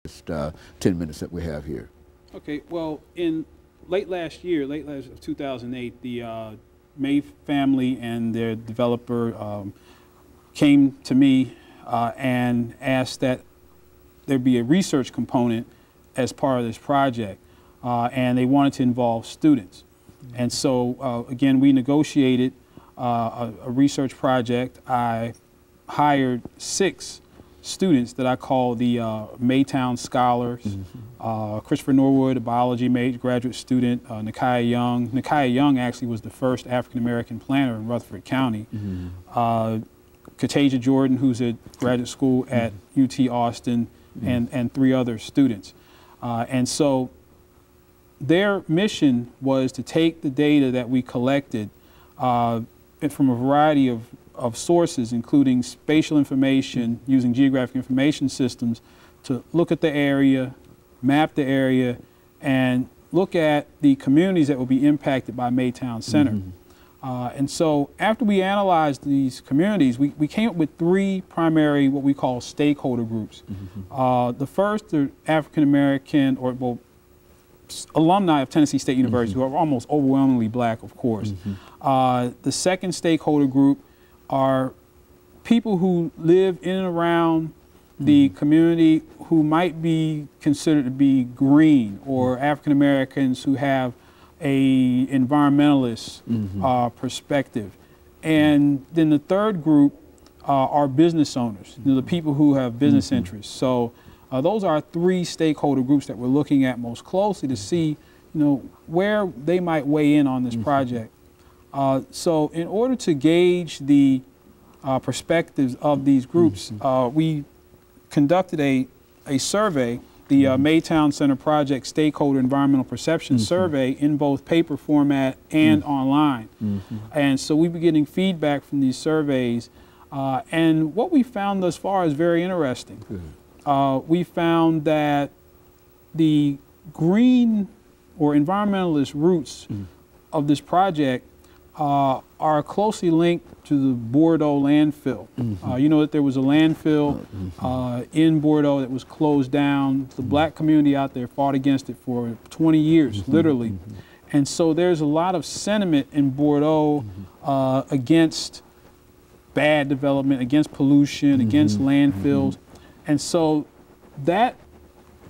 next 10 minutes that we have here. Okay, well, in late last 2008, the May family and their developer came to me and asked that there be a research component as part of this project, and they wanted to involve students. And so, again, we negotiated a research project. I hired 6 students that I call the Maytown scholars. Christopher Norwood, a biology graduate student, Nakiah Young. Nakiah Young actually was the first African-American planner in Rutherford County. Katasia Jordan, who's at graduate school at UT Austin, and 3 other students. And so their mission was to take the data that we collected from a variety of sources, including spatial information, using geographic information systems, to look at the area, map the area, and look at the communities that will be impacted by Maytown Center. And so after we analyzed these communities, we came up with 3 primary, what we call stakeholder groups. The first are African American, or well, alumni of Tennessee State University, who are almost overwhelmingly black, of course. The second stakeholder group are people who live in and around the community who might be considered to be green, or African Americans who have a environmentalist perspective. And then the third group are business owners, the people who have business interests. So those are 3 stakeholder groups that we're looking at most closely to see, where they might weigh in on this project. So in order to gauge the perspectives of these groups, we conducted a survey, the Maytown Center Project Stakeholder Environmental Perception Survey, in both paper format and online. And so we've been getting feedback from these surveys, and what we found thus far is very interesting. We found that the green or environmentalist roots of this project are closely linked to the Bordeaux landfill. You know that there was a landfill in Bordeaux that was closed down. The black community out there fought against it for 20 years, literally. And so there's a lot of sentiment in Bordeaux against bad development, against pollution, against landfills. And so that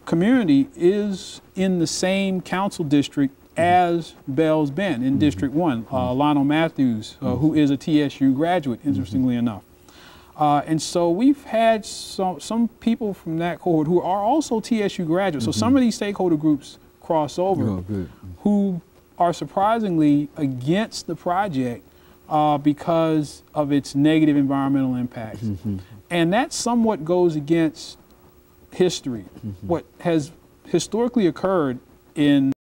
community is in the same council district as Bell's Bend in District 1. Lionel Matthews, who is a TSU graduate, interestingly enough. And so we've had some people from that cohort who are also TSU graduates. So some of these stakeholder groups cross over, who are surprisingly against the project because of its negative environmental impacts. And that somewhat goes against history. What has historically occurred in